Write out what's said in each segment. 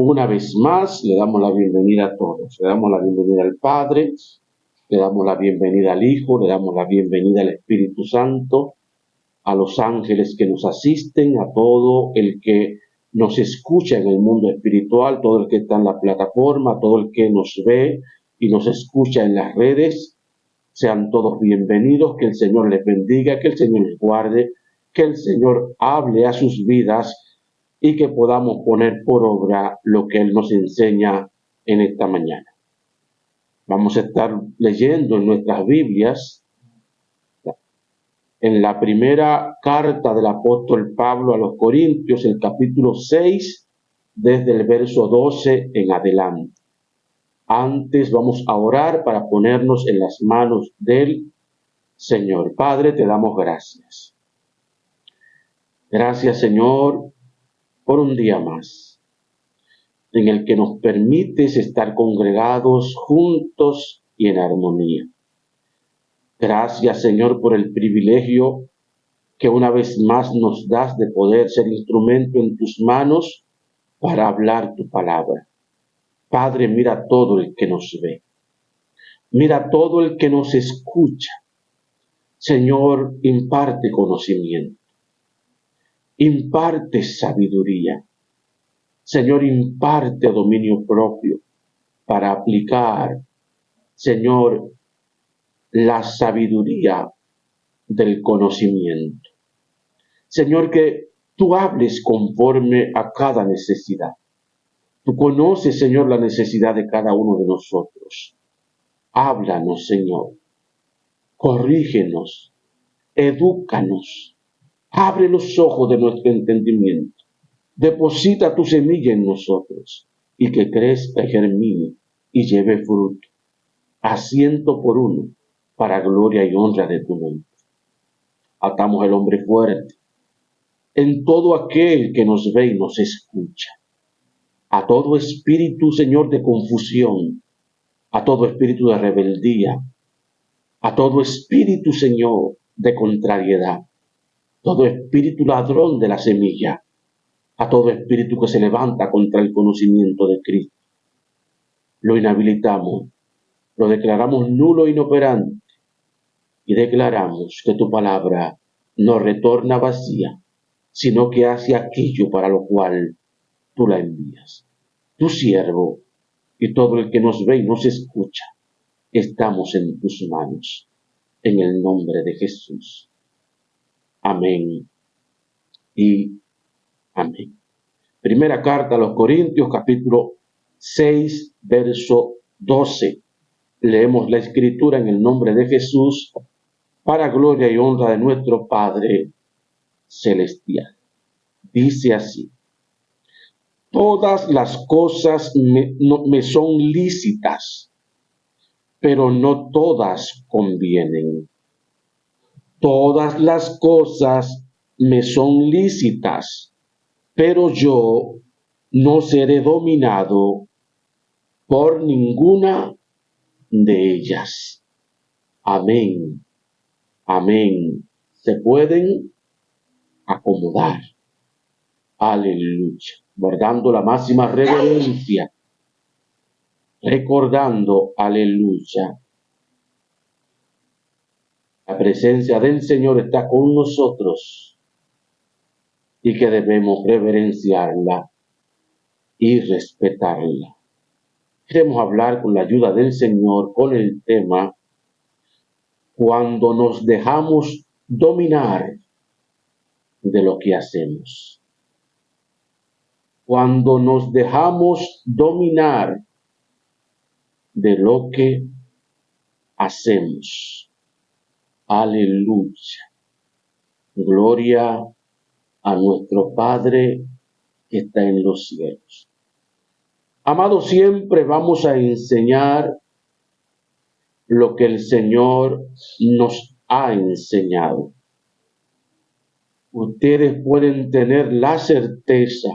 Una vez más, le damos la bienvenida a todos. Le damos la bienvenida al Padre, le damos la bienvenida al Hijo, le damos la bienvenida al Espíritu Santo, a los ángeles que nos asisten, a todo el que nos escucha en el mundo espiritual, todo el que está en la plataforma, todo el que nos ve y nos escucha en las redes. Sean todos bienvenidos, que el Señor les bendiga, que el Señor les guarde, que el Señor hable a sus vidas y que podamos poner por obra lo que Él nos enseña en esta mañana. Vamos a estar leyendo en nuestras Biblias, en la primera carta del apóstol Pablo a los Corintios, el capítulo 6, desde el verso 12 en adelante. Antes vamos a orar para ponernos en las manos del Señor. Padre, te damos gracias. Gracias, Señor, por un día más, en el que nos permites estar congregados juntos y en armonía. Gracias, Señor, por el privilegio que una vez más nos das de poder ser instrumento en tus manos para hablar tu palabra. Padre, mira todo el que nos ve. Mira todo el que nos escucha. Señor, imparte conocimiento. Imparte sabiduría. Señor, imparte dominio propio para aplicar, Señor, la sabiduría del conocimiento. Señor, que tú hables conforme a cada necesidad. Tú conoces, Señor, la necesidad de cada uno de nosotros. Háblanos, Señor. Corrígenos. Edúcanos. Abre los ojos de nuestro entendimiento. Deposita tu semilla en nosotros y que crezca y germine y lleve fruto, a 100 por 1, para gloria y honra de tu nombre. Atamos el hombre fuerte en todo aquel que nos ve y nos escucha. A todo espíritu, Señor, de confusión, a todo espíritu de rebeldía, a todo espíritu, Señor, de contrariedad, todo espíritu ladrón de la semilla, a todo espíritu que se levanta contra el conocimiento de Cristo. Lo inhabilitamos, lo declaramos nulo e inoperante y declaramos que tu palabra no retorna vacía, sino que hace aquello para lo cual tú la envías. Tu siervo y todo el que nos ve y nos escucha, estamos en tus manos, en el nombre de Jesús. Amén y amén. Primera carta a los Corintios, capítulo 6, verso 12. Leemos la escritura en el nombre de Jesús, para gloria y honra de nuestro Padre celestial. Dice así: todas las cosas me son lícitas, pero no todas convienen. Todas las cosas me son lícitas, pero yo no seré dominado por ninguna de ellas. Amén. Amén. Se pueden acomodar. Aleluya. Guardando la máxima reverencia. Recordando, aleluya, la presencia del Señor está con nosotros y que debemos reverenciarla y respetarla. Queremos hablar con la ayuda del Señor con el tema cuando nos dejamos dominar de lo que hacemos. Cuando nos dejamos dominar de lo que hacemos. Aleluya. Gloria a nuestro Padre que está en los cielos. Amados, siempre vamos a enseñar lo que el Señor nos ha enseñado. Ustedes pueden tener la certeza,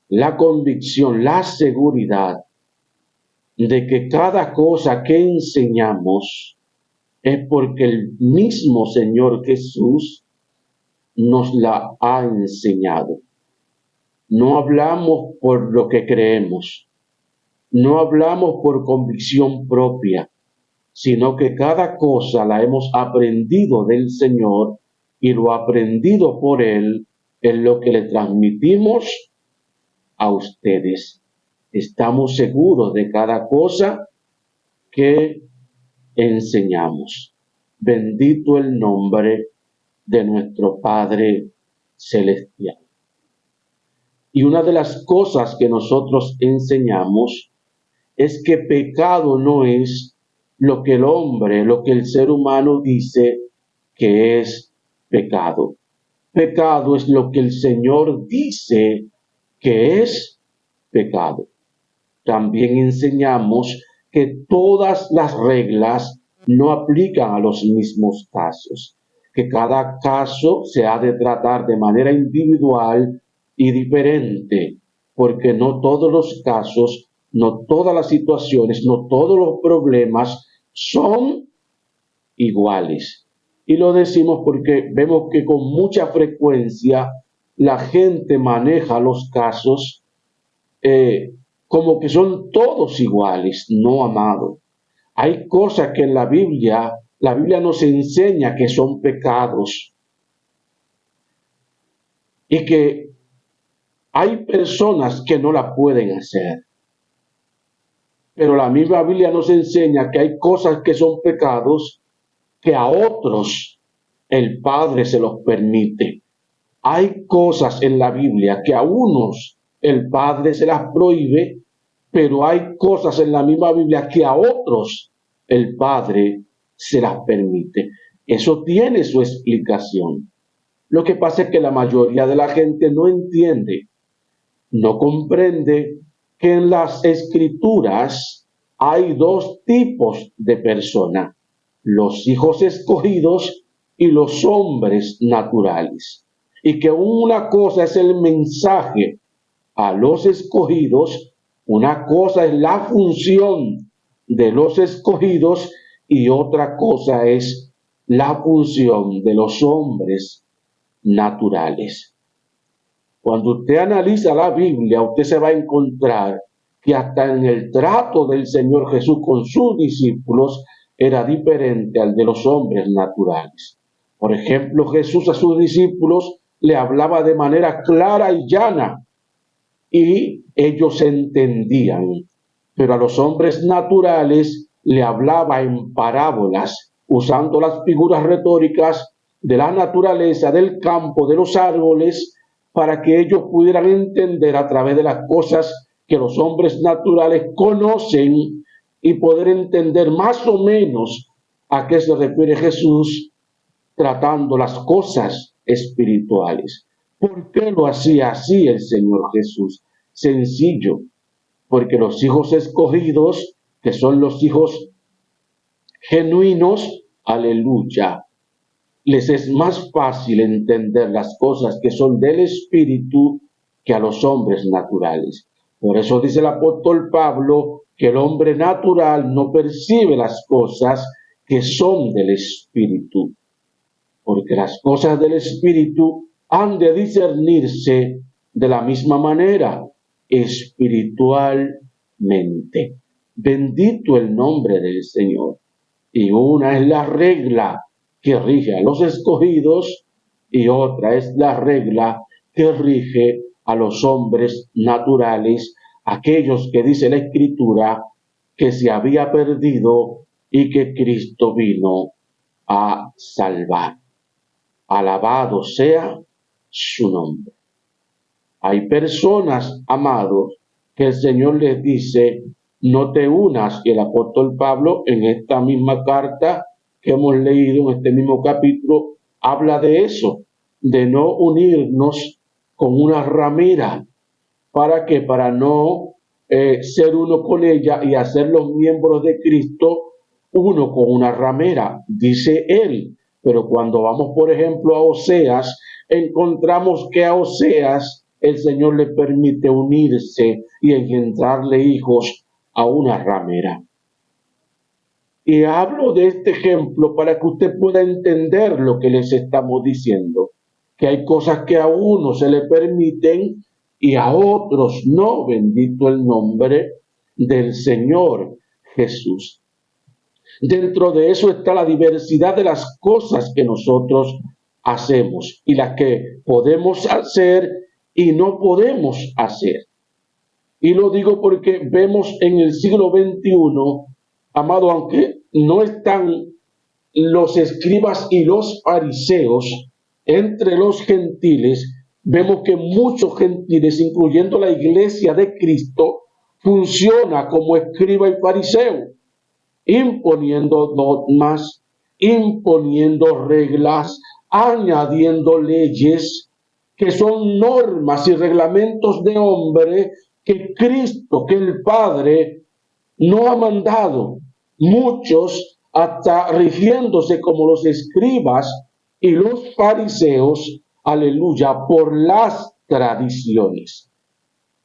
la convicción, la seguridad de que cada cosa que enseñamos es porque el mismo Señor Jesús nos la ha enseñado. No hablamos por lo que creemos, no hablamos por convicción propia, sino que cada cosa la hemos aprendido del Señor y lo aprendido por Él es lo que le transmitimos a ustedes. Estamos seguros de cada cosa que enseñamos. Bendito el nombre de nuestro Padre Celestial. Y una de las cosas que nosotros enseñamos es que pecado no es lo que el hombre, lo que el ser humano dice que es pecado. Pecado es lo que el Señor dice que es pecado. También enseñamos que todas las reglas no aplican a los mismos casos, que cada caso se ha de tratar de manera individual y diferente, porque no todos los casos, no todas las situaciones, no todos los problemas son iguales. Y lo decimos porque vemos que con mucha frecuencia la gente maneja los casos como que son todos iguales, no, amado. Hay cosas que en la Biblia nos enseña que son pecados y que hay personas que no la pueden hacer. Pero la misma Biblia nos enseña que hay cosas que son pecados que a otros el Padre se los permite. Hay cosas en la Biblia que a unos el Padre se las prohíbe, pero hay cosas en la misma Biblia que a otros el Padre se las permite. Eso tiene su explicación. Lo que pasa es que la mayoría de la gente no entiende, no comprende que en las Escrituras hay dos tipos de personas: los hijos escogidos y los hombres naturales. Y que una cosa es el mensaje a los escogidos, una cosa es la función de los escogidos y otra cosa es la función de los hombres naturales. Cuando usted analiza la Biblia, usted se va a encontrar que hasta en el trato del Señor Jesús con sus discípulos era diferente al de los hombres naturales. Por ejemplo, Jesús a sus discípulos le hablaba de manera clara y llana y ellos entendían, pero a los hombres naturales le hablaba en parábolas, usando las figuras retóricas de la naturaleza, del campo, de los árboles, para que ellos pudieran entender a través de las cosas que los hombres naturales conocen y poder entender más o menos a qué se refiere Jesús tratando las cosas espirituales. ¿Por qué lo hacía así el Señor Jesús? Sencillo, porque los hijos escogidos, que son los hijos genuinos, aleluya, les es más fácil entender las cosas que son del Espíritu que a los hombres naturales. Por eso dice el apóstol Pablo que el hombre natural no percibe las cosas que son del Espíritu, porque las cosas del Espíritu han de discernirse de la misma manera, espiritualmente. Bendito el nombre del Señor. Y una es la regla que rige a los escogidos y otra es la regla que rige a los hombres naturales, aquellos que dice la Escritura que se había perdido y que Cristo vino a salvar. Alabado sea su nombre. Hay personas, amados, que el Señor les dice: no te unas. Y el apóstol Pablo, en esta misma carta que hemos leído, en este mismo capítulo, habla de eso, de no unirnos con una ramera. ¿Para qué? Para no ser uno con ella y hacer los miembros de Cristo uno con una ramera, dice él. Pero cuando vamos, por ejemplo, a Oseas, encontramos que a Oseas el Señor le permite unirse y engendrarle hijos a una ramera. Y hablo de este ejemplo para que usted pueda entender lo que les estamos diciendo, que hay cosas que a uno se le permiten y a otros no. Bendito el nombre del Señor Jesús. Dentro de eso está la diversidad de las cosas que nosotros hacemos y las que podemos hacer y no podemos hacer. Y lo digo porque vemos en el siglo XXI, amado, aunque no están los escribas y los fariseos entre los gentiles, vemos que muchos gentiles, incluyendo la iglesia de Cristo, funciona como escriba y fariseo, imponiendo dogmas, imponiendo reglas, añadiendo leyes que son normas y reglamentos de hombre que Cristo, que el Padre, no ha mandado. Muchos hasta rigiéndose como los escribas y los fariseos, aleluya, por las tradiciones.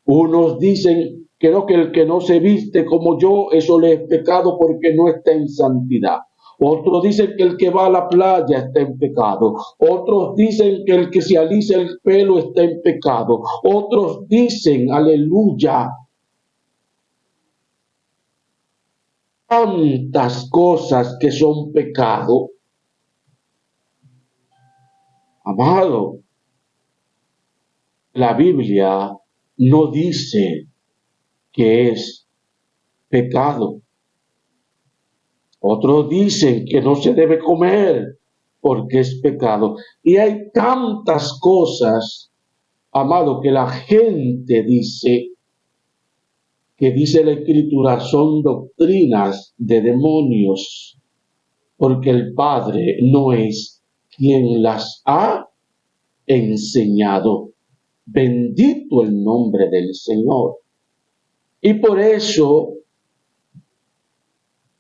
Unos dicen que no, que el que no se viste como yo, eso le es pecado porque no está en santidad. Otros dicen que el que va a la playa está en pecado. Otros dicen que el que se alisa el pelo está en pecado. Otros dicen, aleluya, tantas cosas que son pecado. Amado, la Biblia no dice que es pecado. Otros dicen que no se debe comer porque es pecado. Y hay tantas cosas, amado, que la gente dice, que dice la Escritura, son doctrinas de demonios, porque el Padre no es quien las ha enseñado. Bendito el nombre del Señor. Y por eso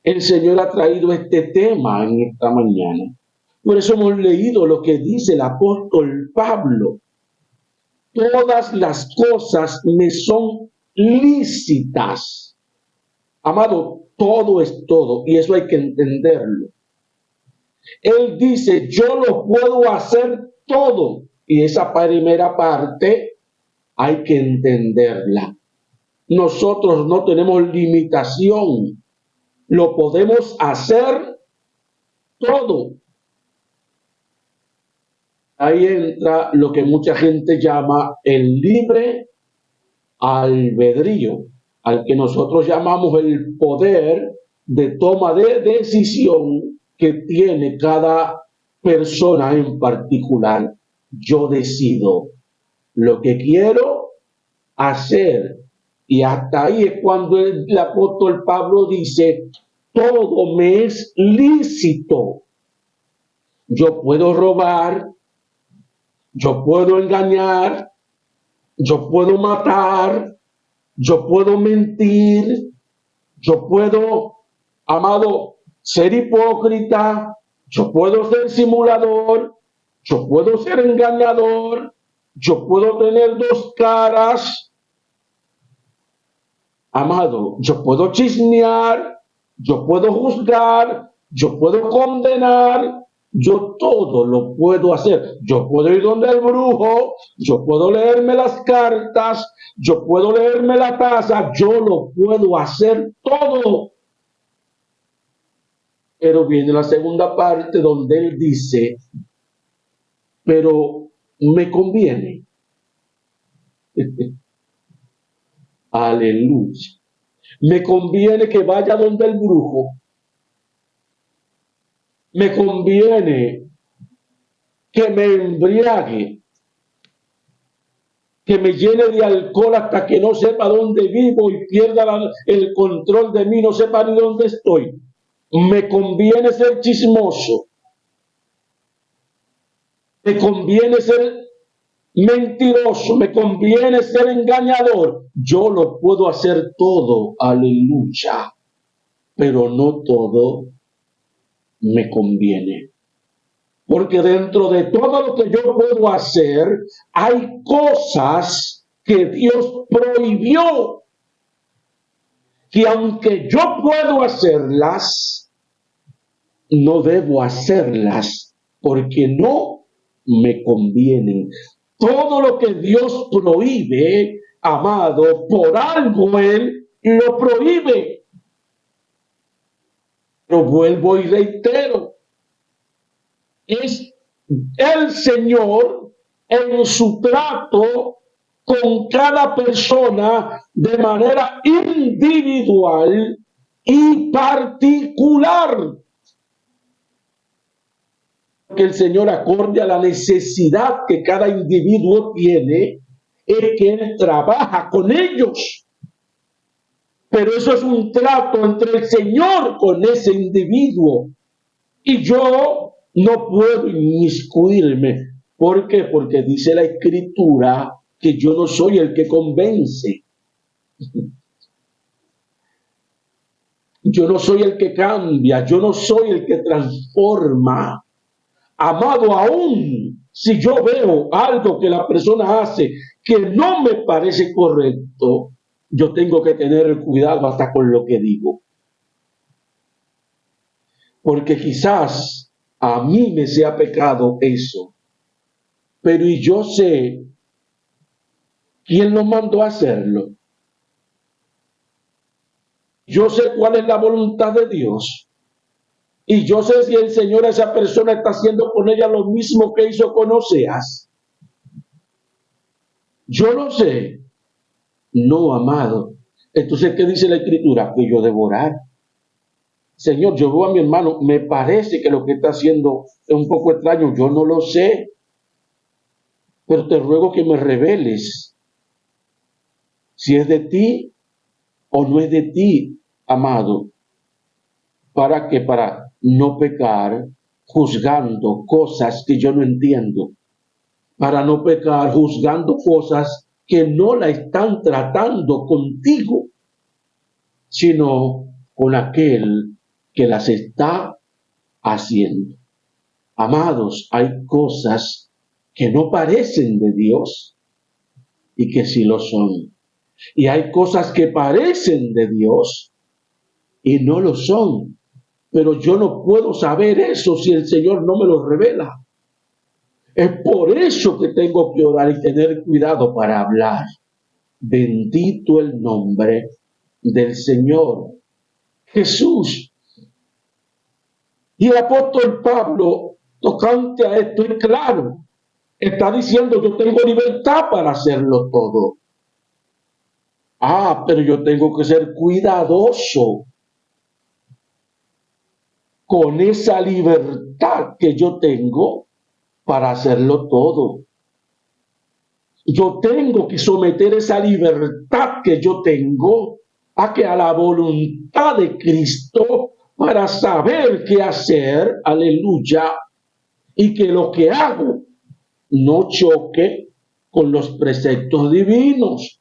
el Señor ha traído este tema en esta mañana. Por eso hemos leído lo que dice el apóstol Pablo. Todas las cosas me son lícitas. Amado, todo es todo y eso hay que entenderlo. Él dice, yo lo puedo hacer todo. Y esa primera parte hay que entenderla. Nosotros no tenemos limitación. Lo podemos hacer todo. Ahí entra lo que mucha gente llama el libre albedrío, al que nosotros llamamos el poder de toma de decisión que tiene cada persona en particular. Yo decido lo que quiero hacer. Y hasta ahí es cuando el apóstol Pablo dice, todo me es lícito. Yo puedo robar, yo puedo engañar, yo puedo matar, yo puedo mentir, yo puedo, amado, ser hipócrita, yo puedo ser simulador, yo puedo ser engañador, yo puedo tener dos caras. Amado, yo puedo chismear, yo puedo juzgar, yo puedo condenar, yo todo lo puedo hacer. Yo puedo ir donde el brujo, yo puedo leerme las cartas, yo puedo leerme la taza, yo lo puedo hacer todo. Pero viene la segunda parte donde él dice, pero me conviene. Aleluya. Me conviene que vaya donde el brujo. Me conviene que me embriague, que me llene de alcohol hasta que no sepa dónde vivo y pierda el control de mí, no sepa ni dónde estoy. Me conviene ser chismoso. Me conviene ser mentiroso, me conviene ser engañador. Yo lo puedo hacer todo, aleluya, pero no todo me conviene. Porque dentro de todo lo que yo puedo hacer, hay cosas que Dios prohibió, que aunque yo puedo hacerlas, no debo hacerlas, porque no me convienen. Todo lo que Dios prohíbe, amado, por algo Él lo prohíbe. Pero vuelvo y reitero, es el Señor en su trato con cada persona de manera individual y particular. Que el Señor, acorde a la necesidad que cada individuo tiene, es que Él trabaja con ellos. Pero eso es un trato entre el Señor con ese individuo. Y yo no puedo inmiscuirme. ¿Por qué? Porque dice la Escritura que yo no soy el que convence. Yo no soy el que cambia. Yo no soy el que transforma. Amado, aún si yo veo algo que la persona hace que no me parece correcto, yo tengo que tener cuidado hasta con lo que digo. Porque quizás a mí me sea pecado eso, pero y yo sé quién lo mandó a hacerlo. Yo sé cuál es la voluntad de Dios. Y yo sé si el Señor a esa persona está haciendo con ella lo mismo que hizo con Oseas. Yo lo sé. No, amado. Entonces, ¿qué dice la Escritura? Que yo devorar. Señor, yo veo a mi hermano, me parece que lo que está haciendo es un poco extraño, yo no lo sé, pero te ruego que me reveles si es de ti o no es de ti, amado. ¿Para qué? Para no pecar juzgando cosas que yo no entiendo, para no pecar juzgando cosas que no la están tratando contigo, sino con aquel que las está haciendo. Amados, hay cosas que no parecen de Dios y que sí lo son. Y hay cosas que parecen de Dios y no lo son. Pero yo no puedo saber eso si el Señor no me lo revela. Es por eso que tengo que orar y tener cuidado para hablar. Bendito el nombre del Señor Jesús. Y el apóstol Pablo, tocante a esto, es claro. Está diciendo, yo tengo libertad para hacerlo todo. Pero yo tengo que ser cuidadoso con esa libertad que yo tengo para hacerlo todo. Yo tengo que someter esa libertad que yo tengo a la voluntad de Cristo para saber qué hacer, aleluya, y que lo que hago no choque con los preceptos divinos,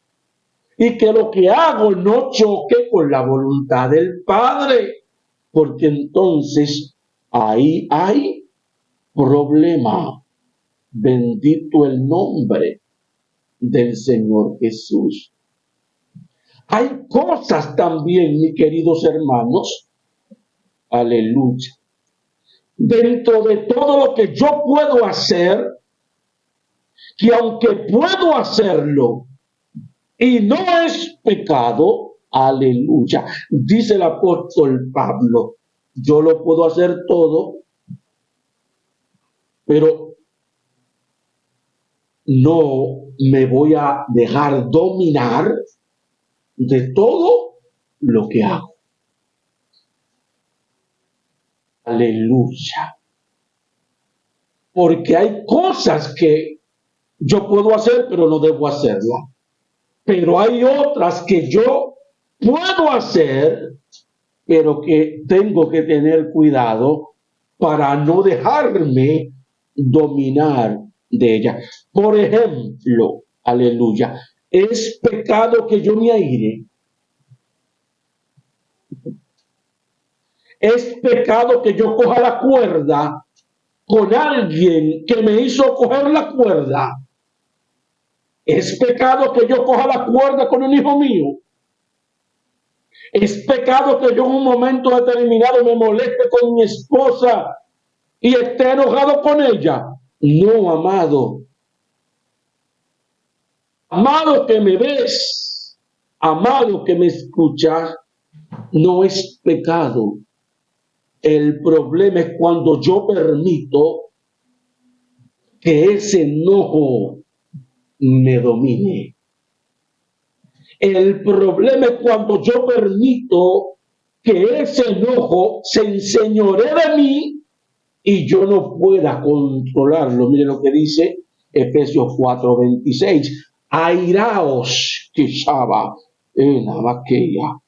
y que lo que hago no choque con la voluntad del Padre, porque entonces ahí hay problema. Bendito el nombre del Señor Jesús. Hay cosas también, mis queridos hermanos, aleluya, dentro de todo lo que yo puedo hacer, que aunque puedo hacerlo y no es pecado, aleluya, dice el apóstol Pablo, yo lo puedo hacer todo, pero no me voy a dejar dominar de todo lo que hago. Aleluya. Porque hay cosas que yo puedo hacer, pero no debo hacerlas. Pero hay otras que yo puedo hacer, pero que tengo que tener cuidado para no dejarme dominar de ellas. Por ejemplo, aleluya, ¿es pecado que yo me aire? ¿Es pecado que yo coja la cuerda con alguien que me hizo coger la cuerda? ¿Es pecado que yo coja la cuerda con un hijo mío? ¿Es pecado que yo en un momento determinado me moleste con mi esposa y esté enojado con ella? No, amado. Amado que me ves, amado que me escuchas, no es pecado. El problema es cuando yo permito que ese enojo me domine. El problema es cuando yo permito que ese enojo se enseñoree de mí y yo no pueda controlarlo. Mire lo que dice Efesios 4:26. Airaos, quizaba, en la vaquilla,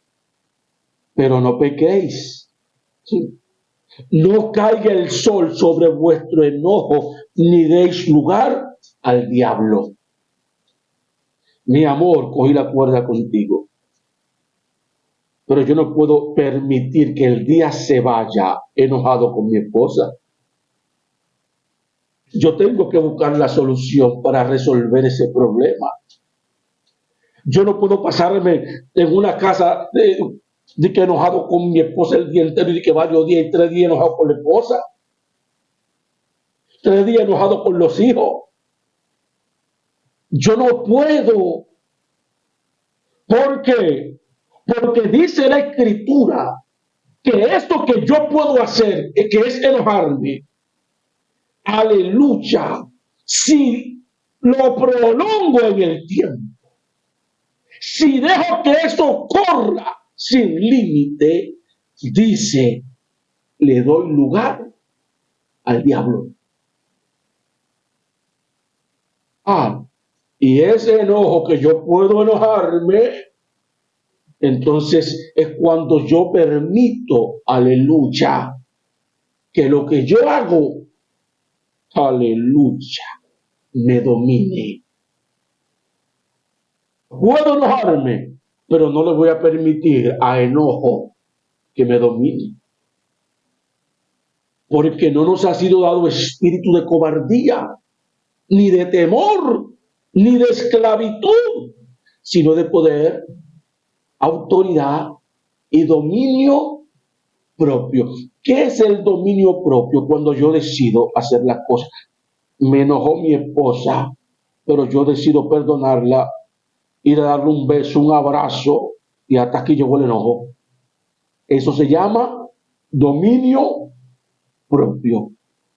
pero no pequéis. ¿Sí? No caiga el sol sobre vuestro enojo, ni deis lugar al diablo. Mi amor, cogí la cuerda contigo, pero yo no puedo permitir que el día se vaya enojado con mi esposa. Yo tengo que buscar la solución para resolver ese problema. Yo no puedo pasarme en una casa de que enojado con mi esposa el día entero y de que varios días y 3 días enojado con la esposa. 3 días enojado con los hijos. Yo no puedo. ¿Por qué? Porque dice la Escritura que esto que yo puedo hacer, que es enojarme, aleluya, si lo prolongo en el tiempo, si dejo que eso corra sin límite, dice, le doy lugar al diablo. Y ese enojo que yo puedo enojarme, entonces es cuando yo permito, aleluya, que lo que yo hago, aleluya, me domine. Puedo enojarme, pero no le voy a permitir a enojo que me domine. Porque no nos ha sido dado espíritu de cobardía, ni de temor, ni de esclavitud, sino de poder, autoridad y dominio propio. ¿Qué es el dominio propio? Cuando yo decido hacer las cosas. Me enojó mi esposa, pero yo decido perdonarla, ir a darle un beso, un abrazo, y hasta aquí llegó el enojo. Eso se llama dominio propio.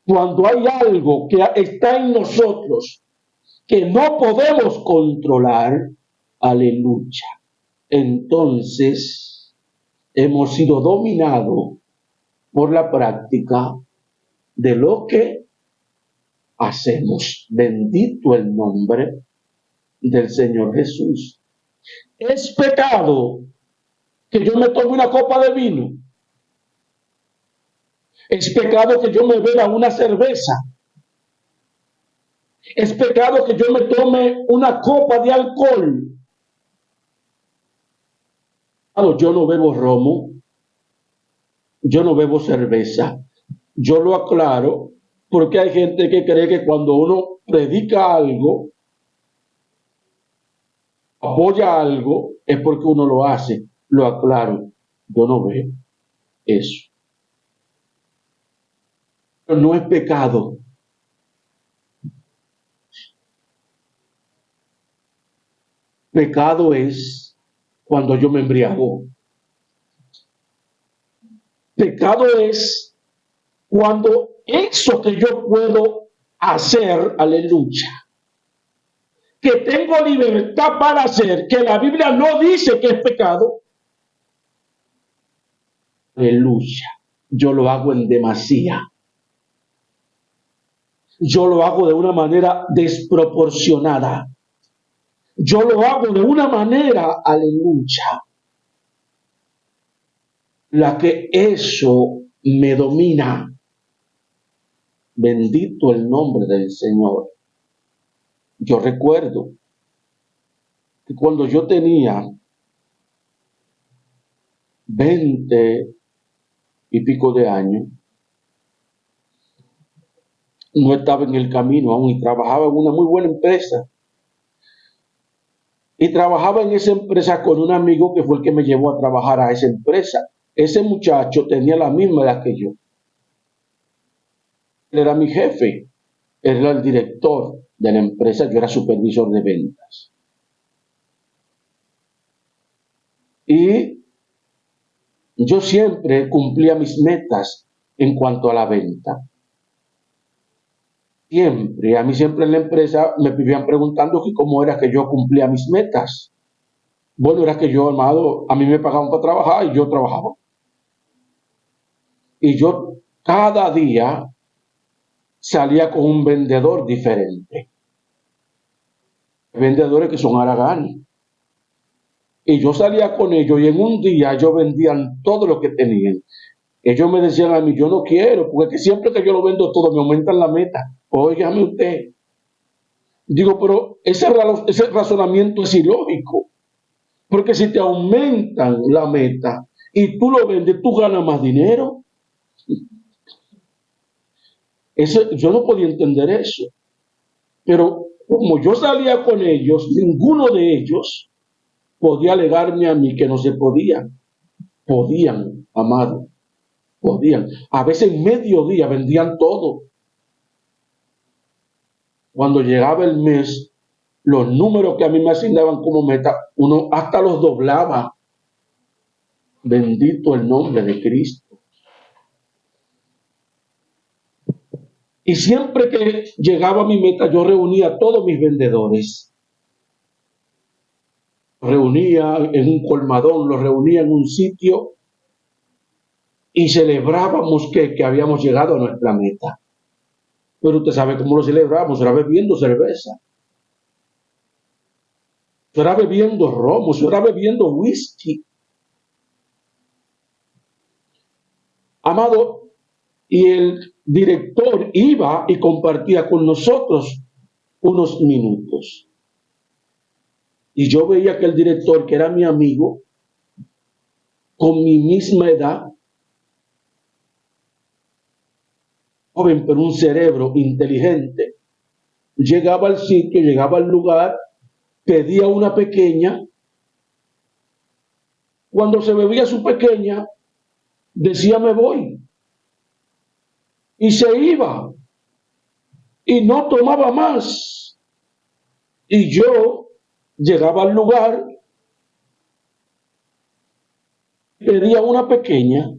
Cuando hay algo que está en nosotros que no podemos controlar, aleluya, entonces hemos sido dominados por la práctica de lo que hacemos. Bendito el nombre del Señor Jesús. Es pecado que yo me tome una copa de vino. Es pecado que yo me beba una cerveza. Es pecado que yo me tome una copa de alcohol. Yo no bebo romo, yo no bebo cerveza. Yo lo aclaro porque hay gente que cree que cuando uno predica algo, apoya algo, es porque uno lo hace. Lo aclaro, yo no veo eso. Pero no es pecado. Pecado es cuando yo me embriago. Pecado es cuando eso que yo puedo hacer, aleluya, que tengo libertad para hacer, que la Biblia no dice que es pecado, aleluya, yo lo hago en demasía. Yo lo hago de una manera desproporcionada. Yo lo hago de una manera, aleluya, la que eso me domina. Bendito el nombre del Señor. Yo recuerdo que cuando yo tenía 20 y pico de años, no estaba en el camino aún y trabajaba en una muy buena empresa. Y trabajaba en esa empresa con un amigo que fue el que me llevó a trabajar a esa empresa. Ese muchacho tenía la misma edad que yo. Él era mi jefe, él era el director de la empresa, yo era supervisor de ventas. Y yo siempre cumplía mis metas en cuanto a la venta. Siempre, a mí siempre en la empresa me vivían preguntando que cómo era que yo cumplía mis metas. Bueno, era que yo, amado, a mí me pagaban para trabajar y yo trabajaba. Y yo cada día salía con un vendedor diferente. Vendedores que son haraganes. Y yo salía con ellos y en un día yo vendían todo lo que tenían. Ellos me decían a mí, yo no quiero, porque siempre que yo lo vendo todo me aumentan la meta. Óigame usted. Digo, pero ese razonamiento es ilógico. Porque si te aumentan la meta y tú lo vendes, tú ganas más dinero. Yo no podía entender eso. Pero como yo salía con ellos, ninguno de ellos podía alegarme a mí que no se podía. Podían, amado, podían. A veces en mediodía vendían todo. Cuando llegaba el mes, los números que a mí me asignaban como meta, uno hasta los doblaba. Bendito el nombre de Cristo. Y siempre que llegaba a mi meta, yo reunía a todos mis vendedores. Reunía en un colmadón, los reunía en un sitio y celebrábamos que habíamos llegado a nuestra meta. Pero usted sabe cómo lo celebramos, era bebiendo cerveza, era bebiendo romo, era bebiendo whisky. Amado, y el director iba y compartía con nosotros unos minutos. Y yo veía que el director, que era mi amigo, con mi misma edad, joven pero un cerebro inteligente, llegaba al sitio, llegaba al lugar, pedía una pequeña. Cuando se bebía su pequeña, decía me voy. Y se iba. Y no tomaba más. Y yo llegaba al lugar, pedía una pequeña,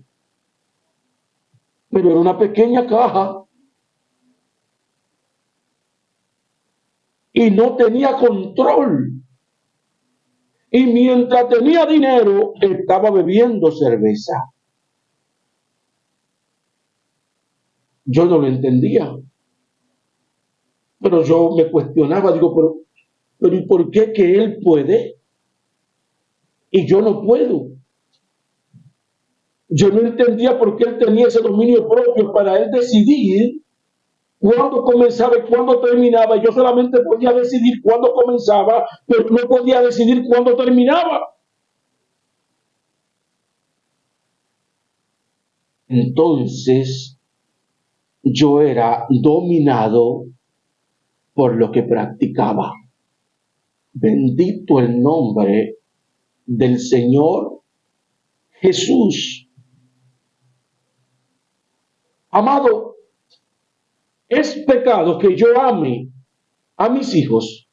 pero era una pequeña caja. Y no tenía control. Y mientras tenía dinero, estaba bebiendo cerveza. Yo no lo entendía. Pero yo me cuestionaba, digo, pero ¿y por qué que él puede y yo no puedo? Yo no entendía por qué él tenía ese dominio propio para él decidir cuándo comenzaba y cuándo terminaba. Yo solamente podía decidir cuándo comenzaba, pero no podía decidir cuándo terminaba. Entonces, yo era dominado por lo que practicaba. Bendito el nombre del Señor Jesús. Amado, es pecado que yo ame a mis hijos.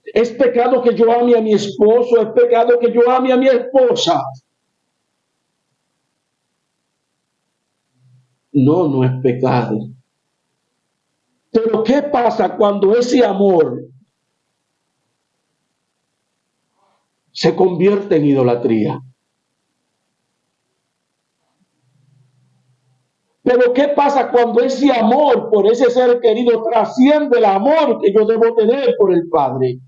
Es pecado que yo ame a mi esposo, es pecado que yo ame a mi esposa. No, no es pecado. Pero ¿qué pasa cuando ese amor se convierte en idolatría? Pero ¿qué pasa cuando ese amor por ese ser querido trasciende el amor que yo debo tener por el Padre?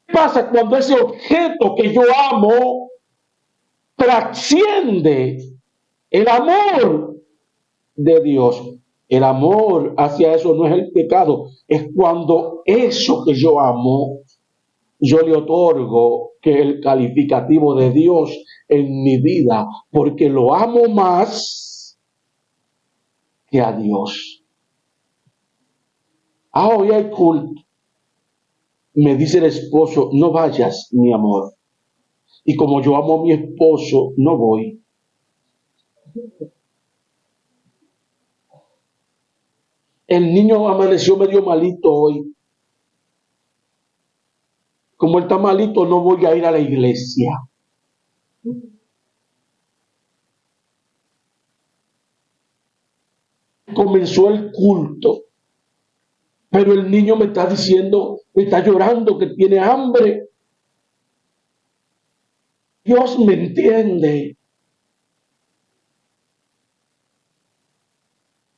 ¿Qué pasa cuando ese objeto que yo amo trasciende el amor de Dios? El amor hacia eso no es el pecado, es cuando eso que yo amo, yo le otorgo que el calificativo de Dios en mi vida, porque lo amo más que a Dios. Hoy hay culto. Me dice el esposo, no vayas, mi amor. Y como yo amo a mi esposo, no voy. El niño amaneció medio malito hoy. Como el tamalito, no voy a ir a la iglesia. Comenzó el culto, pero el niño me está diciendo, me está llorando que tiene hambre. Dios me entiende.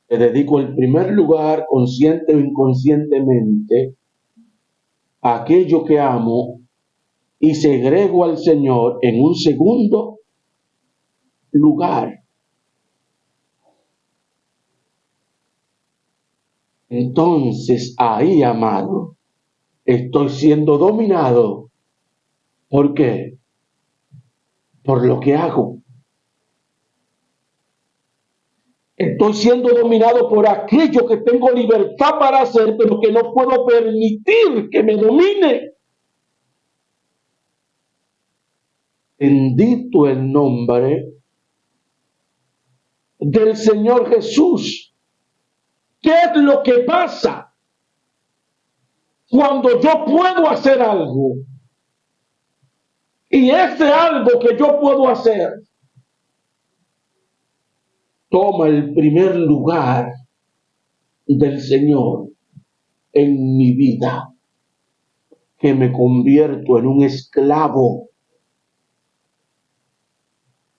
Le dedico el primer lugar, consciente o inconscientemente, a aquello que amo y segrego al Señor en un segundo lugar. Entonces ahí, amado, estoy siendo dominado. ¿Por qué? Por lo que hago. Estoy siendo dominado por aquello que tengo libertad para hacer, pero que no puedo permitir que me domine. Bendito el nombre del Señor Jesús. ¿Qué es lo que pasa cuando yo puedo hacer algo? Y ese algo que yo puedo hacer toma el primer lugar del Señor en mi vida, que me convierto en un esclavo,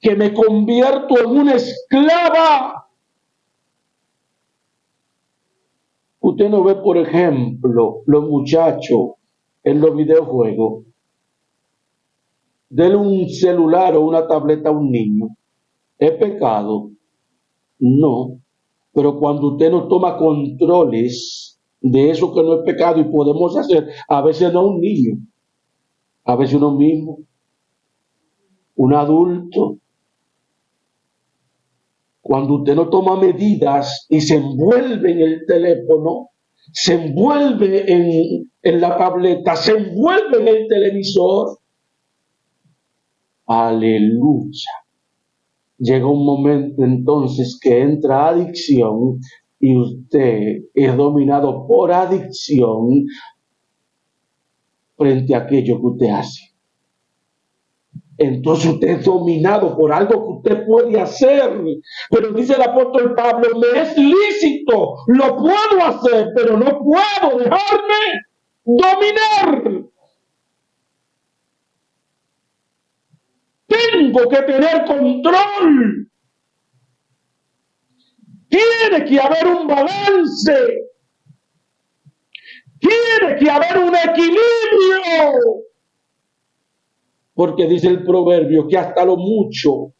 que me convierto en una esclava. Usted no ve, por ejemplo, los muchachos en los videojuegos, denle un celular o una tableta a un niño. ¿Es pecado? No. Pero cuando usted no toma controles de eso que no es pecado y podemos hacer, a veces no un niño, a veces uno mismo, un adulto, cuando usted no toma medidas y se envuelve en el teléfono, se envuelve en la tableta, se envuelve en el televisor, aleluya. Llega un momento entonces que entra adicción y usted es dominado por adicción frente a aquello que usted hace. Entonces usted es dominado por algo que usted puede hacer. Pero dice el apóstol Pablo, me es lícito, lo puedo hacer, pero no puedo dejarme dominar. Tengo que tener control. Tiene que haber un balance. Tiene que haber un equilibrio. Porque dice el proverbio que hasta lo mucho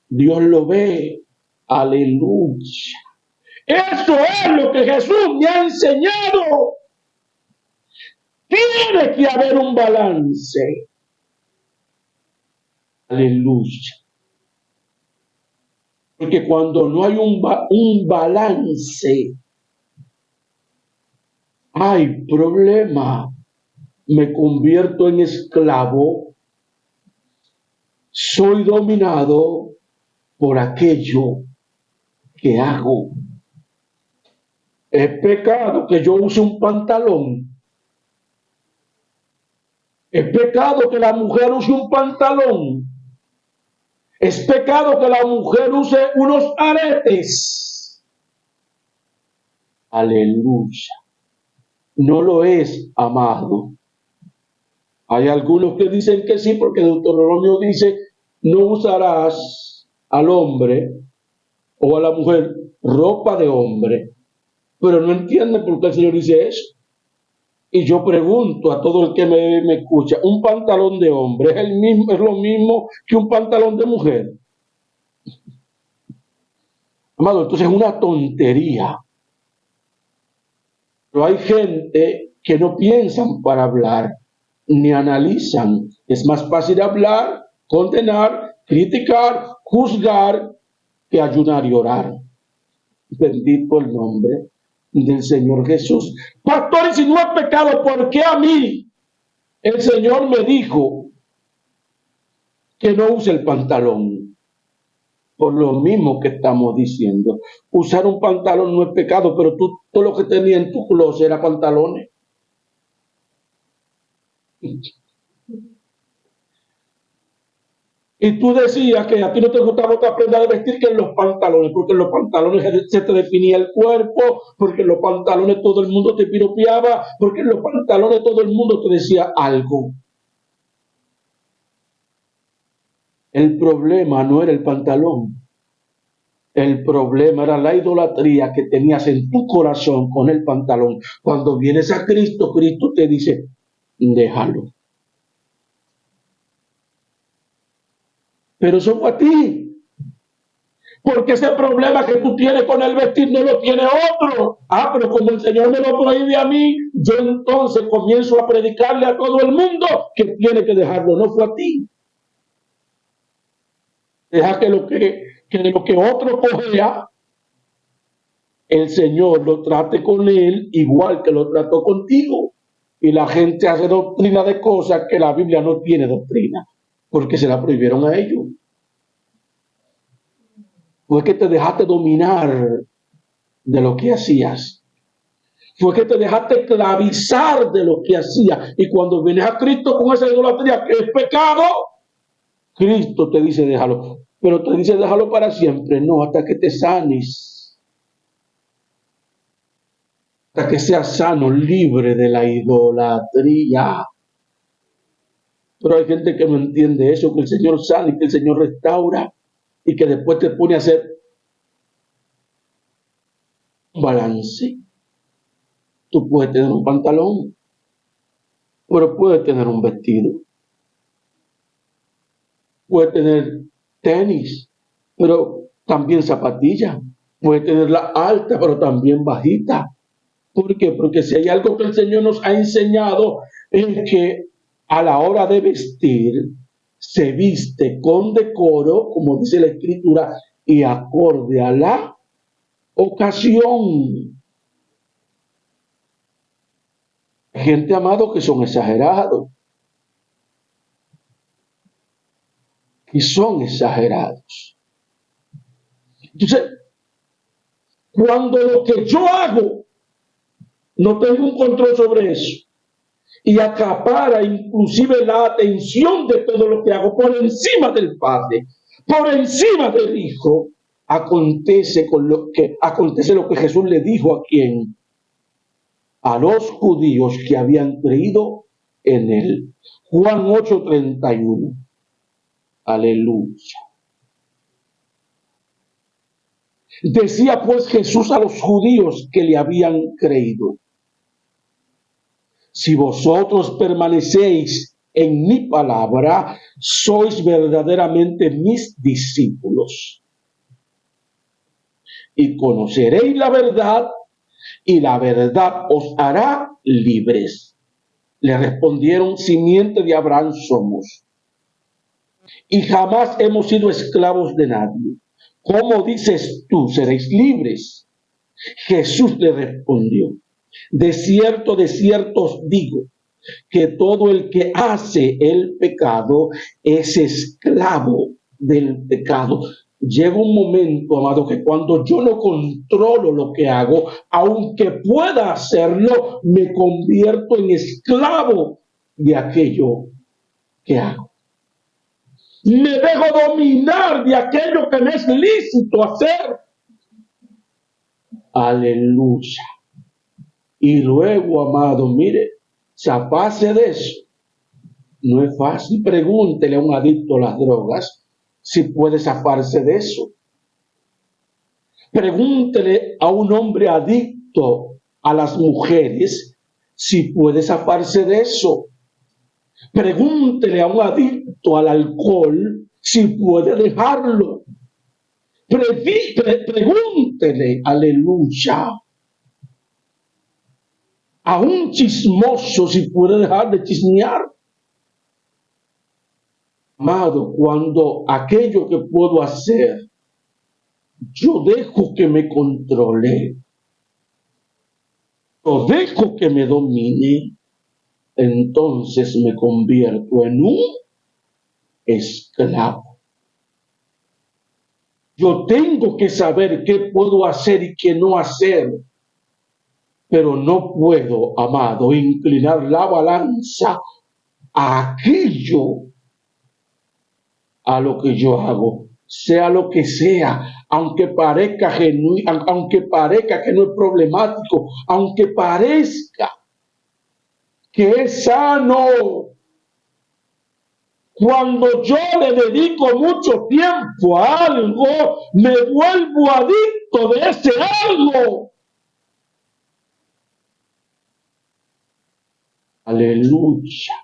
Dios lo ve. Aleluya. Eso es lo que Jesús me ha enseñado. Tiene que haber un balance. Aleluya. Porque cuando no hay un balance, hay problema. Me convierto en esclavo. Soy dominado por aquello que hago. Es pecado que yo use un pantalón. Es pecado que la mujer use un pantalón. Es pecado que la mujer use unos aretes. Aleluya. No lo es, amado. Hay algunos que dicen que sí, porque Deuteronomio dice, no usarás al hombre o a la mujer ropa de hombre. Pero no entienden por qué el Señor dice eso. Y yo pregunto a todo el que me escucha, ¿un pantalón de hombre es lo mismo que un pantalón de mujer? Amado, entonces es una tontería. Pero hay gente que no piensan para hablar, ni analizan. Es más fácil hablar, condenar, criticar, juzgar, que ayunar y orar. Bendito el nombre del Señor Jesús. Pastor, y si no es pecado, ¿por qué a mí el Señor me dijo que no use el pantalón? Por lo mismo que estamos diciendo. Usar un pantalón no es pecado, pero tú todo lo que tenías en tu closet era pantalones. Y tú decías que a ti no te gustaba otra prenda de vestir que en los pantalones, porque en los pantalones se te definía el cuerpo, porque en los pantalones todo el mundo te piropeaba, porque en los pantalones todo el mundo te decía algo. El problema no era el pantalón, el problema era la idolatría que tenías en tu corazón con el pantalón. Cuando vienes a Cristo, Cristo te dice, déjalo. Pero eso fue a ti. Porque ese problema que tú tienes con el vestir no lo tiene otro. Pero como el Señor me lo prohíbe a mí, yo entonces comienzo a predicarle a todo el mundo que tiene que dejarlo. No fue a ti. Deja que de lo que otro cogea, el Señor lo trate con él igual que lo trató contigo. Y la gente hace doctrina de cosas que la Biblia no tiene doctrina, porque se la prohibieron a ellos. Fue que te dejaste dominar de lo que hacías. Fue que te dejaste esclavizar de lo que hacías. Y cuando vienes a Cristo con esa idolatría que es pecado, Cristo te dice déjalo. Pero te dice déjalo para siempre. No, hasta que te sanes. Hasta que seas sano, libre de la idolatría. Pero hay gente que no entiende eso, que el Señor sana y que el Señor restaura. Y que después te pone a hacer un balance. Tú puedes tener un pantalón, pero puedes tener un vestido. Puedes tener tenis, pero también zapatillas. Puedes tenerla alta, pero también bajita. ¿Por qué? Porque si hay algo que el Señor nos ha enseñado es que a la hora de vestir se viste con decoro, como dice la Escritura, y acorde a la ocasión. Gente, amado, que son exagerados. Y son exagerados. Entonces, cuando lo que yo hago no tengo un control sobre eso y acapara inclusive la atención de todo lo que hago por encima del Padre, por encima del Hijo, acontece lo que Jesús le dijo a quien, a los judíos que habían creído en él. Juan 8:31. Aleluya. Decía pues Jesús a los judíos que le habían creído: si vosotros permanecéis en mi palabra, sois verdaderamente mis discípulos. Y conoceréis la verdad, y la verdad os hará libres. Le respondieron: simiente de Abraham somos, y jamás hemos sido esclavos de nadie. ¿Cómo dices tú, seréis libres? Jesús le respondió: de cierto os digo, que todo el que hace el pecado es esclavo del pecado. Llega un momento, amado, que cuando yo no controlo lo que hago, aunque pueda hacerlo, me convierto en esclavo de aquello que hago. Me dejo dominar de aquello que me es lícito hacer. Aleluya. Y luego, amado, mire, zafarse de eso no es fácil. Pregúntele a un adicto a las drogas si puede zafarse de eso. Pregúntele a un hombre adicto a las mujeres si puede zafarse de eso. Pregúntele a un adicto al alcohol si puede dejarlo. Pregúntele, aleluya, a un chismoso si puede dejar de chismear. Amado, cuando aquello que puedo hacer, yo dejo que me controle, yo dejo que me domine, entonces me convierto en un esclavo. Yo tengo que saber qué puedo hacer y qué no hacer, pero no puedo, amado, inclinar la balanza a aquello a lo que yo hago, sea lo que sea, aunque parezca genuino, aunque parezca que no es problemático, aunque parezca que es sano. Cuando yo le dedico mucho tiempo a algo, me vuelvo adicto de ese algo. Aleluya.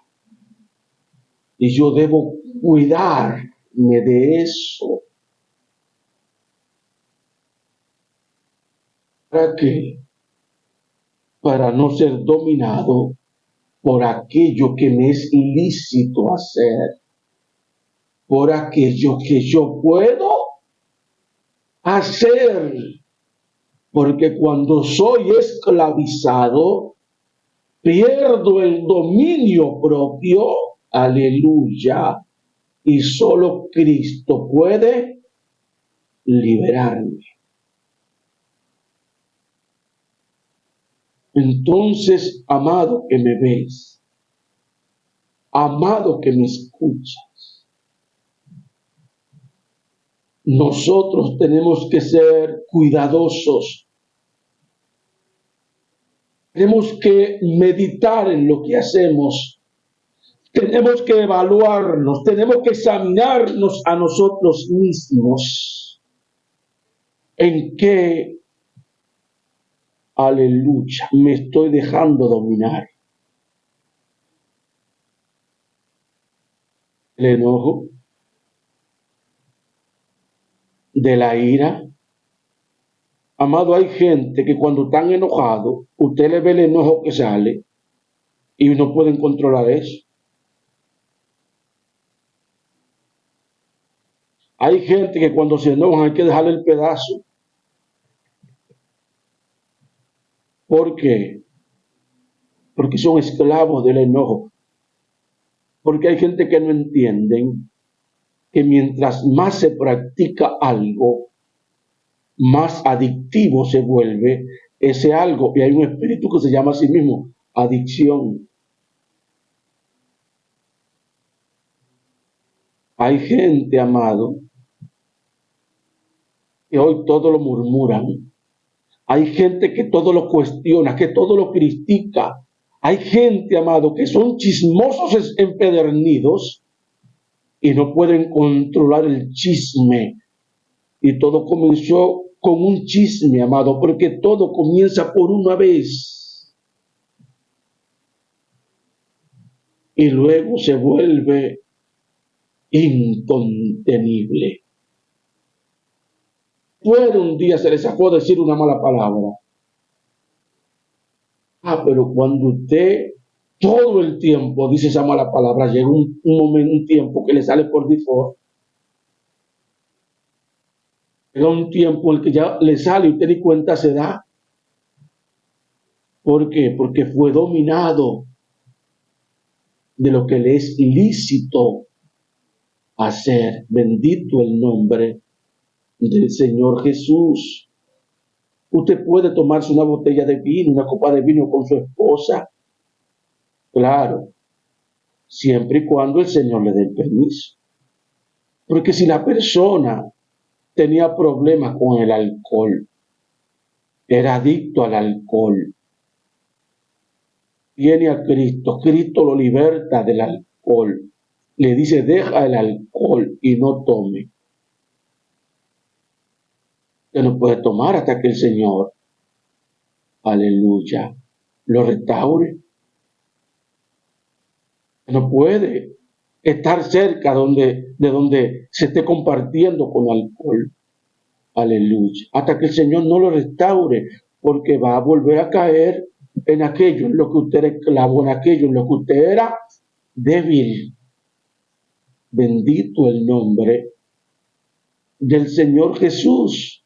Y yo debo cuidarme de eso. ¿Para qué? Para no ser dominado por aquello que me es ilícito hacer, por aquello que yo puedo hacer. Porque cuando soy esclavizado, pierdo el dominio propio, aleluya, y solo Cristo puede liberarme. Entonces, amado que me ves, amado que me escuchas, nosotros tenemos que ser cuidadosos. Tenemos que meditar en lo que hacemos. Tenemos que evaluarnos, tenemos que examinarnos a nosotros mismos. ¿En qué, aleluya, me estoy dejando dominar? El enojo, de la ira. Amado, hay gente que cuando están enojados, usted le ve el enojo que sale y no pueden controlar eso. Hay gente que cuando se enojan hay que dejarle el pedazo. ¿Por qué? Porque son esclavos del enojo. Porque hay gente que no entienden que mientras más se practica algo, más adictivo se vuelve ese algo. Y hay un espíritu que se llama a sí mismo adicción. Hay gente, amado, que hoy todo lo murmuran. Hay gente que todo lo cuestiona, que todo lo critica. Hay gente, amado, que son chismosos empedernidos y no pueden controlar el chisme. Y todo comenzó con un chisme, amado, porque todo comienza por una vez. Y luego se vuelve incontenible. Puede un día se les sacó decir una mala palabra. Pero cuando usted todo el tiempo dice esa mala palabra, llega un momento, un tiempo que le sale por default. Llega un tiempo en el que ya le sale y usted ni cuenta se da. ¿Por qué? Porque fue dominado de lo que le es lícito hacer. Bendito el nombre del Señor Jesús. Usted puede tomarse una botella de vino, una copa de vino con su esposa. Claro, siempre y cuando el Señor le dé el permiso. Porque si la persona tenía problemas con el alcohol, era adicto al alcohol, viene a Cristo, Cristo lo liberta del alcohol, le dice deja el alcohol y no tome. Usted no puede tomar hasta que el Señor, aleluya, lo restaure. No puede estar cerca de donde se esté compartiendo con alcohol. Aleluya. Hasta que el Señor no lo restaure, porque va a volver a caer en aquello en lo que usted era esclavo, en aquello en lo que usted era débil. Bendito el nombre del Señor Jesús.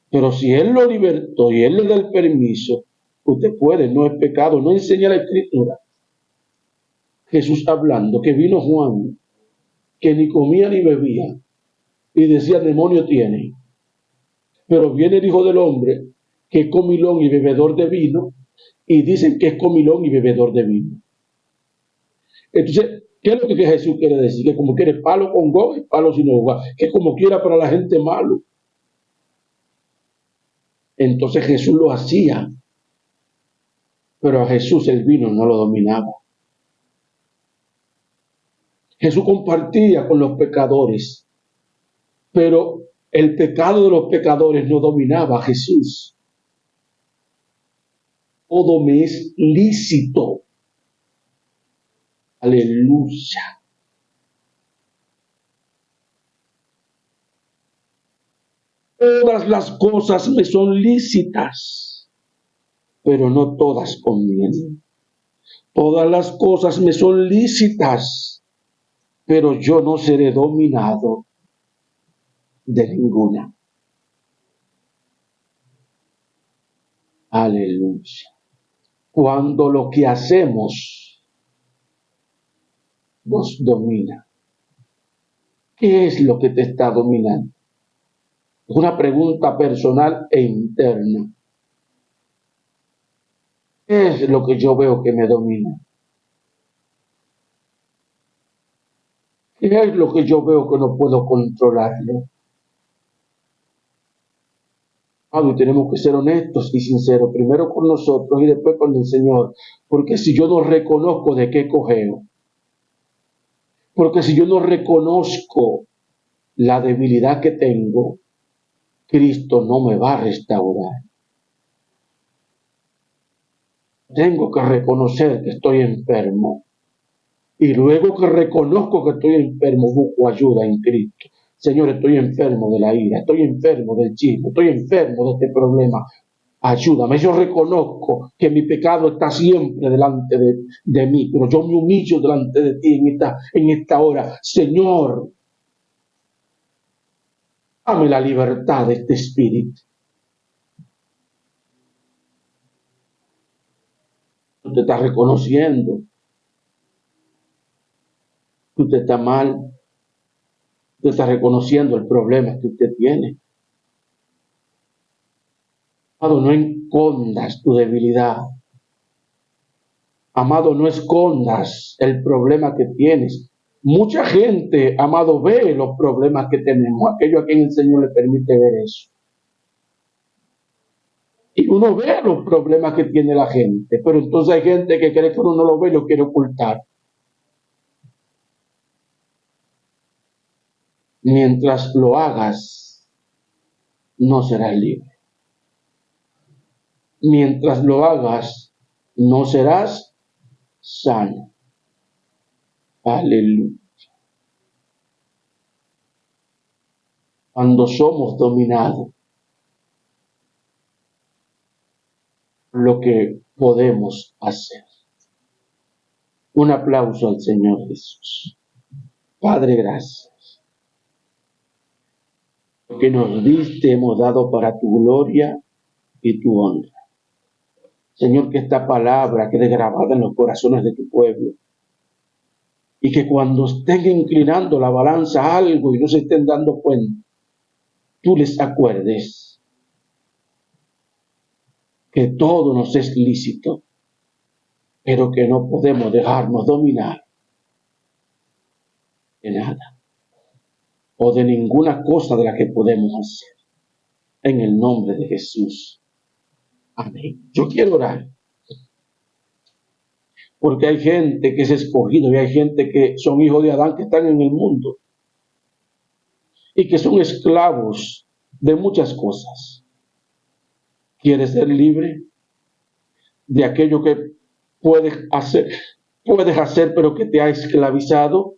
Pero si Él lo libertó y Él le da el permiso, usted puede, no es pecado, no enseña la Escritura. Jesús hablando, que vino Juan, que ni comía ni bebía, y decía, demonio tiene. Pero viene el Hijo del Hombre, que es comilón y bebedor de vino, y dicen que es comilón y bebedor de vino. Entonces, ¿qué es lo que Jesús quiere decir? Que como quiere palo con goga y palo sin hogar, que como quiera para la gente malo. Entonces Jesús lo hacía, pero a Jesús el vino no lo dominaba. Jesús compartía con los pecadores, pero el pecado de los pecadores no dominaba a Jesús. Todo me es lícito. Aleluya. Todas las cosas me son lícitas, pero no todas convienen. Todas las cosas me son lícitas, pero yo no seré dominado de ninguna. Aleluya. Cuando lo que hacemos nos domina, ¿qué es lo que te está dominando? Es una pregunta personal e interna. ¿Qué es lo que yo veo que me domina? ¿Qué es lo que yo veo que no puedo controlarlo? Y tenemos que ser honestos y sinceros, primero con nosotros y después con el Señor, porque si yo no reconozco de qué cojeo, porque si yo no reconozco la debilidad que tengo, Cristo no me va a restaurar. Tengo que reconocer que estoy enfermo. Y luego que reconozco que estoy enfermo, busco ayuda en Cristo. Señor, estoy enfermo de la ira, estoy enfermo del chisme, estoy enfermo de este problema. Ayúdame. Yo reconozco que mi pecado está siempre delante de mí, pero yo me humillo delante de ti en esta hora. Señor, dame la libertad de este espíritu. Usted está reconociendo que usted está mal. Usted está reconociendo el problema que usted tiene. Amado, no escondas tu debilidad. Amado, no escondas el problema que tienes. Mucha gente, amado, ve los problemas que tenemos, aquello a quien el Señor le permite ver eso. Y uno ve los problemas que tiene la gente, pero entonces hay gente que cree que uno no lo ve y lo quiere ocultar. Mientras lo hagas, no serás libre. Mientras lo hagas, no serás sano. Aleluya. Cuando somos dominados, lo que podemos hacer. Un aplauso al Señor Jesús. Padre, gracias. Lo que nos diste hemos dado para tu gloria y tu honra. Señor, que esta palabra quede grabada en los corazones de tu pueblo. Y que cuando estén inclinando la balanza a algo y no se estén dando cuenta, tú les acuerdes que todo nos es lícito, pero que no podemos dejarnos dominar de nada o de ninguna cosa de la que podemos hacer. En el nombre de Jesús. Amén. Yo quiero orar. Porque hay gente que es escogido y hay gente que son hijos de Adán que están en el mundo y que son esclavos de muchas cosas. ¿Quieres ser libre de aquello que puedes hacer pero que te ha esclavizado?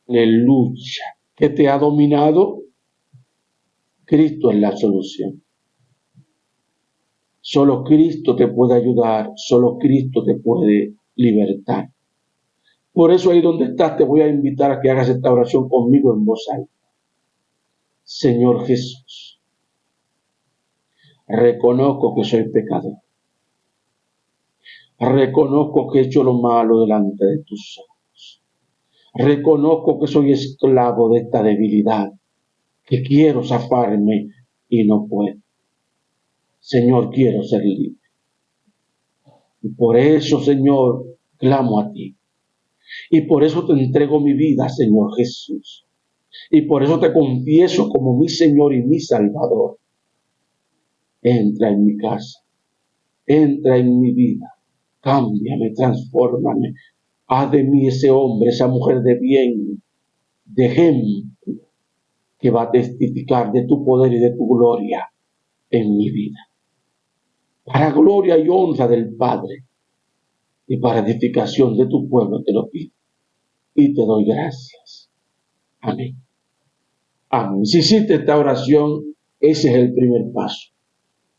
Aleluya. Que te ha dominado. Cristo es la solución. Solo Cristo te puede ayudar, solo Cristo te puede libertar. Por eso ahí donde estás te voy a invitar a que hagas esta oración conmigo en voz alta. Señor Jesús, reconozco que soy pecador. Reconozco que he hecho lo malo delante de tus ojos. Reconozco que soy esclavo de esta debilidad, que quiero zafarme y no puedo. Señor, quiero ser libre. Y por eso, Señor, clamo a ti. Y por eso te entrego mi vida, Señor Jesús. Y por eso te confieso como mi Señor y mi Salvador. Entra en mi casa, entra en mi vida, cámbiame, transfórmame. Haz de mí ese hombre, esa mujer de bien, de ejemplo, que va a testificar de tu poder y de tu gloria en mi vida. Para gloria y honra del Padre y para edificación de tu pueblo te lo pido y te doy gracias. Amén. Amén. Si hiciste esta oración, ese es el primer paso.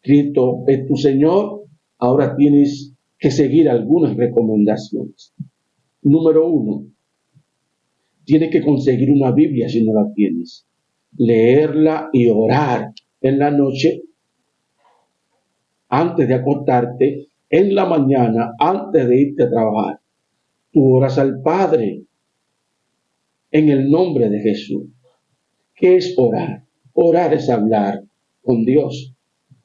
Cristo es tu Señor, ahora tienes que seguir algunas recomendaciones. Número 1, tienes que conseguir una Biblia si no la tienes. Leerla y orar en la noche, antes de acostarte, en la mañana, antes de irte a trabajar. Tú oras al Padre en el nombre de Jesús. ¿Qué es orar? Orar es hablar con Dios.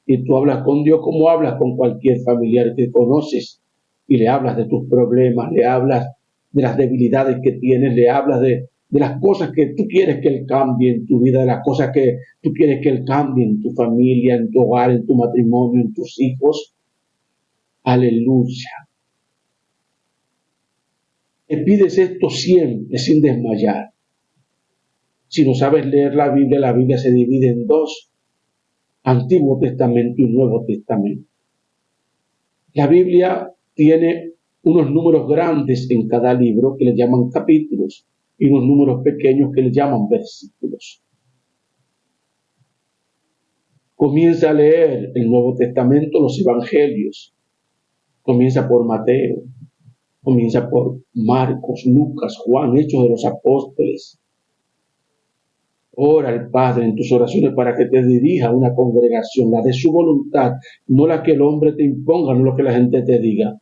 Y tú hablas con Dios como hablas con cualquier familiar que conoces. Y le hablas de tus problemas, le hablas de las debilidades que tienes, le hablas de las cosas que tú quieres que Él cambie en tu vida, de las cosas que tú quieres que Él cambie en tu familia, en tu hogar, en tu matrimonio, en tus hijos. Aleluya. Te pides esto siempre, sin desmayar. Si no sabes leer la Biblia se divide en dos: Antiguo Testamento y Nuevo Testamento. La Biblia tiene unos números grandes en cada libro que le llaman capítulos y unos números pequeños que le llaman versículos. Comienza a leer el Nuevo Testamento, los Evangelios. Comienza por Mateo, comienza por Marcos, Lucas, Juan, Hechos de los Apóstoles. Ora al Padre en tus oraciones para que te dirija a una congregación, la de su voluntad, no la que el hombre te imponga, no lo que la gente te diga,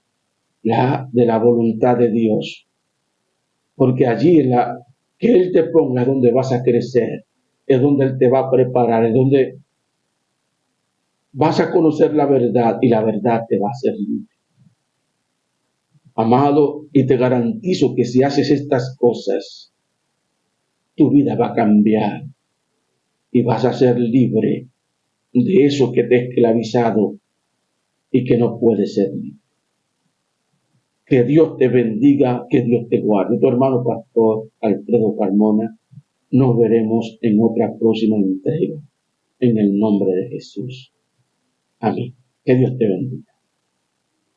la de la voluntad de Dios. Porque allí en la que Él te ponga es donde vas a crecer, es donde Él te va a preparar, es donde vas a conocer la verdad y la verdad te va a hacer libre. Amado, y te garantizo que si haces estas cosas, tu vida va a cambiar y vas a ser libre de eso que te ha esclavizado y que no puede ser libre. Que Dios te bendiga, que Dios te guarde. Tu hermano pastor Alfredo Carmona. Nos veremos en otra próxima entrega. En el nombre de Jesús. Amén. Que Dios te bendiga.